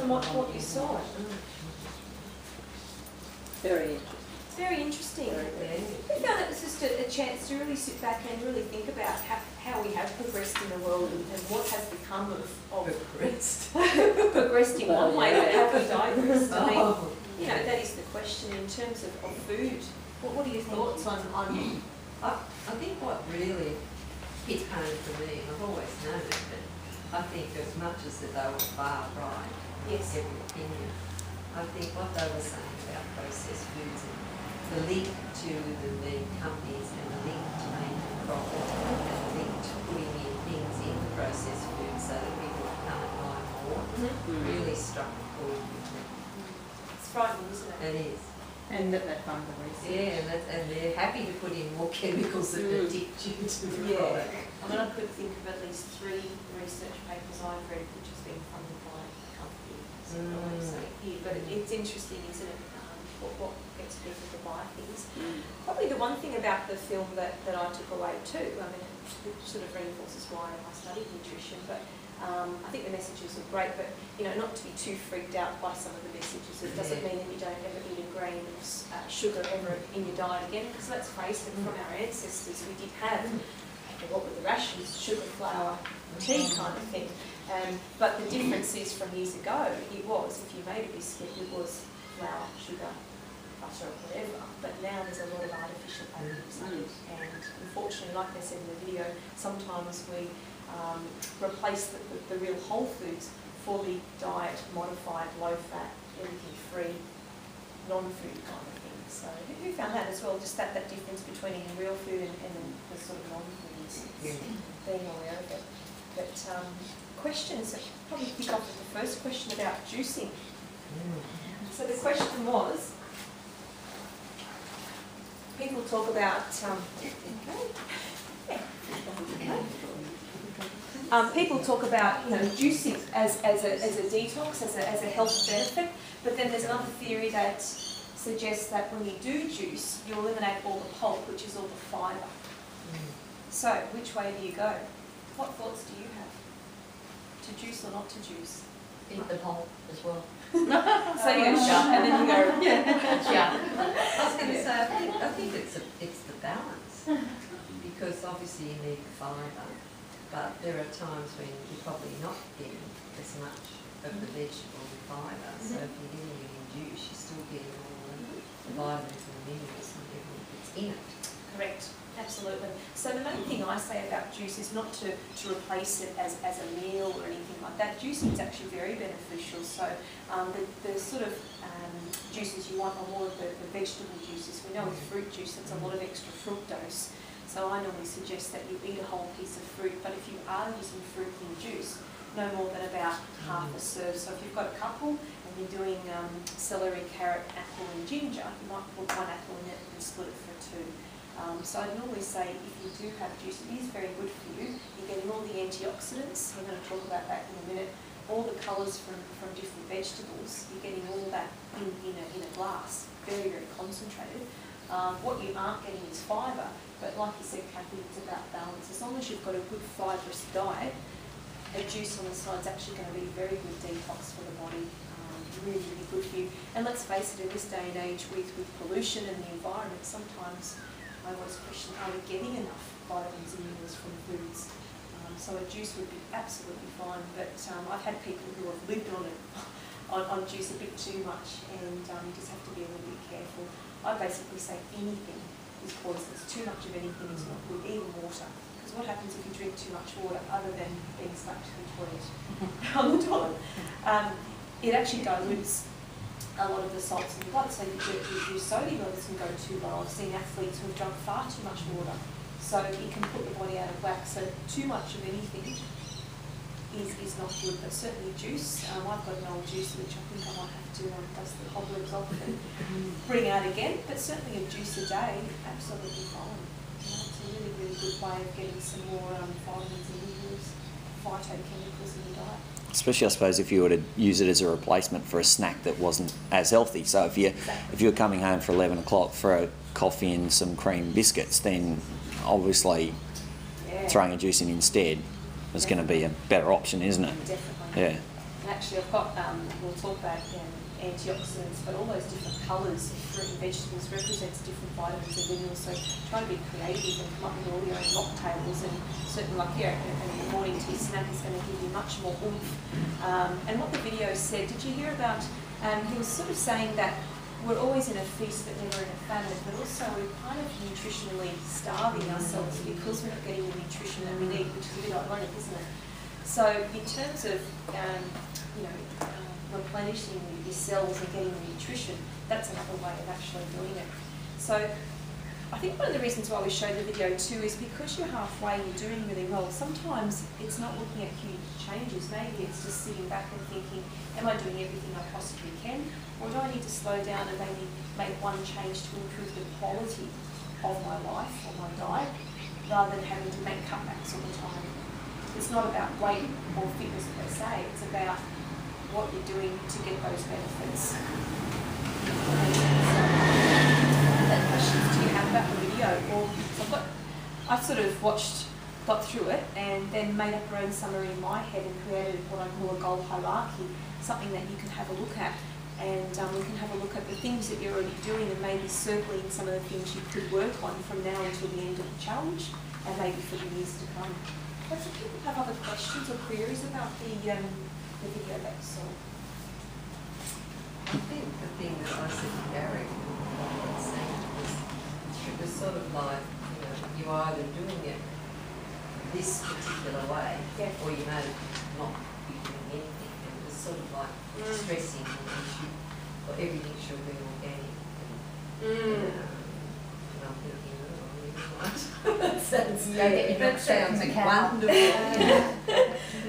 from what you saw. Very interesting. It's very interesting. We found it was just a chance to really sit back and really think about how we have progressed in the world and what has become of progressed in one way, but have we digressed? I mean, you know, that is the question in terms of food. What are your thoughts on I think what really hit home for me, and I've always known it, but I think as much as that they were far right, Yes. every opinion, I think what they were saying about processed foods and the link to the meat companies and the link to making profit and the link to putting in things in the processed foods so that people would come and buy more really struck a chord with me. it's frightening, isn't it? It is. And that they fund the research. Yeah, and they're happy to put in more chemicals that addict you to the product. I mean, I could think of at least 3 research papers I've read which has been funded by companies. So I won't say here, but it's interesting, isn't it? What gets people to buy things. Probably the one thing about the film that I took away too, I mean, it sort of reinforces why I studied nutrition, but I think the messages are great, but you know, not to be too freaked out by some of the messages. It doesn't mean that you don't ever eat a grain of sugar ever in your diet again, because let's face it, from our ancestors we did have, what were the rations, sugar, flour, tea kind of thing. But the difference is from years ago, it was, if you made a biscuit, it was flour, sugar, butter, whatever. But now there's a lot of artificial additives. And unfortunately, like they said in the video, sometimes we replace the real whole foods for the diet modified, low fat, anything free, non-food kind of thing. So who found that as well? Just that difference between eating real food and the sort of non-foods, being aware of it. But questions, probably pick up with the first question about juicing. So the question was, people talk about people talk about juicing as a detox, as a health benefit, but then there's another theory that suggests that when you do juice, you eliminate all the pulp, which is all the fibre. So which way do you go? What thoughts do you have? To juice or not to juice? Eat the pulp as well. So you go shut and then you go Yeah. I was going to say, I think it's the balance, because obviously you need fibre, but there are times when you're probably not getting as much of the vegetable fibre. So if you're getting it in juice, you're still getting all the vitamins and minerals and everything that's in it. Correct, absolutely. So the main thing I say about juice is not to replace it as a meal or anything like that. Juicing is actually very beneficial. So the sort of juices you want are more of the vegetable juices. We know with fruit juice that's a lot of extra fructose. So I normally suggest that you eat a whole piece of fruit, but if you are using fruit in juice, no more than about half a serve. So if you've got a couple and you're doing celery, carrot, apple and ginger, you might put 1 apple in it and split it for 2. So I'd normally say if you do have juice, it is very good for you. You're getting all the antioxidants, we're going to talk about that in a minute, all the colours from different vegetables, you're getting all that in a glass, very, very concentrated. What you aren't getting is fibre, but like you said, Kathy, it's about balance. As long as you've got a good fibrous diet, a juice on the side is actually going to be a very good detox for the body, really, really good for you. And let's face it, in this day and age with pollution and the environment, sometimes I always question, are we getting enough vitamins and minerals from foods? So a juice would be absolutely fine, but I've had people who have lived on it, on juice a bit too much, and you just have to be a little bit careful. I basically say anything is poisonous. Too much of anything is not good, even water. Because what happens if you drink too much water, other than being stuck to the toilet, on the toilet? It actually dilutes a lot of the salts in the blood, so your sodium levels can go too low. I've seen athletes who have drunk far too much water, so it can put the body out of whack. So too much of anything is not good, but certainly juice. I've got an old juice which I think I might have to dust the cobwebs off and bring out again, but certainly a juice a day, absolutely fine. It's a really, really good way of getting some more vitamins and minerals, phytochemicals in your diet. Especially, I suppose, if you were to use it as a replacement for a snack that wasn't as healthy. So if you were coming home for 11 o'clock for a coffee and some cream biscuits, then obviously throwing a juice in instead is going to be a better option, isn't it? Definitely. Yeah. actually, I've got, we'll talk about antioxidants, but all those different colours of fruit and vegetables represents different vitamins and minerals. So try to be creative and come up with all your own mocktails, and certainly like here, and the morning tea snack is going to give you much more oomph. And what the video said, did you hear about, he was sort of saying that we're always in a feast but never in a famine, but also we're kind of nutritionally starving ourselves because we're not getting the nutrition that we need, which is a bit ironic, isn't it? So in terms of, replenishing your cells and getting the nutrition, that's another way of actually doing it. So I think one of the reasons why we show the video too is because you're halfway, you're doing really well. Sometimes it's not looking at huge changes. Maybe it's just sitting back and thinking, am I doing everything I possibly can? Or do I need to slow down and maybe make one change to improve the quality of my life or my diet, rather than having to make cutbacks all the time? It's not about weight or fitness per se, it's about what you're doing to get those benefits. That questions do you have about the video? Or I've sort of got through it and then made up your own summary in my head and created what I call a goal hierarchy, something that you can have a look at. And we can have a look at the things that you're already doing and maybe circling some of the things you could work on from now until the end of the challenge and maybe for the years to come. But if people have other questions or queries about the video that you saw. I think the thing that I said to Gary was saying was, it was sort of like, you're either doing it this particular way, Yeah. or you may not be doing anything. And it was sort of like stressing that everything should be organic. And I'm thinking, that sounds, that sounds wonderful.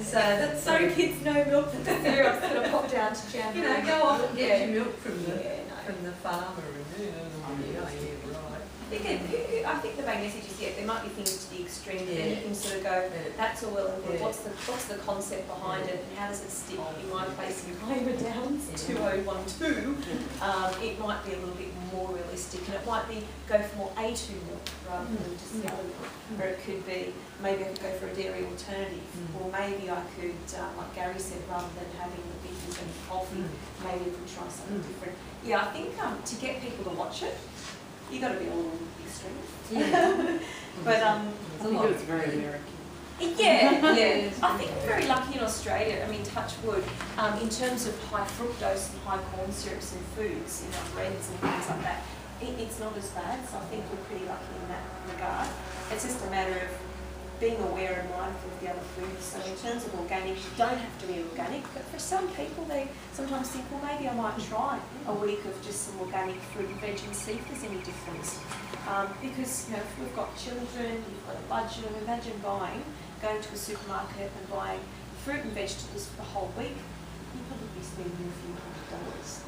So that's Sorry kids, no milk for the cereal. I sort of pop down to jam. go off and get your milk from the Yeah, no. farmer and right. I think the main message is, there might be things to the extreme, but then you Yeah. can sort of go, that's all well and good. Yeah. What's the concept behind it, and how does it stick in my place in Claymer Downs 2012? It might be a little bit more realistic, and it might be go for more A2 milk rather than just the other milk. Or it could be, maybe I could go for a dairy alternative, or maybe I could, like Gary said, rather than having the bitters and coffee, maybe I could try something different. Yeah, I think to get people to watch it, you got to be a little extreme. Yeah. But I think it was very American. yeah. I think we're very lucky in Australia. I mean, touch wood, in terms of high fructose and high corn syrups in foods, breads and things like that. It's not as bad. So I think we're pretty lucky in that regard. It's just a matter of being aware and mindful of the other foods. So in terms of organic, you don't have to be organic, but for some people they sometimes think, well, maybe I might try a week of just some organic fruit and veg and see if there's any difference. Because if we've got children, you've got a budget, imagine going to a supermarket and buying fruit and vegetables for the whole week, you'd probably be spending a few $100s.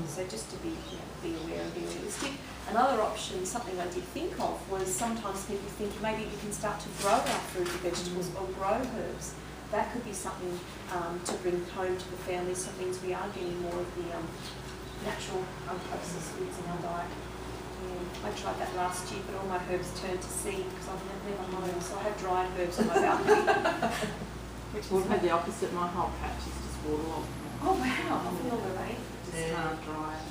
So just to be aware and be realistic. Another option, something I did think of, was sometimes people think maybe we can start to grow our fruit and vegetables or grow herbs. That could be something to bring home to the family, so means we are getting more of the natural unprocessed foods in our diet. I tried that last year, but all my herbs turned to seed because I've never known, so I have dried herbs on my balcony. We've had the opposite. My whole patch is just waterlogged. Oh wow, I feel the rain. Just can't dry it.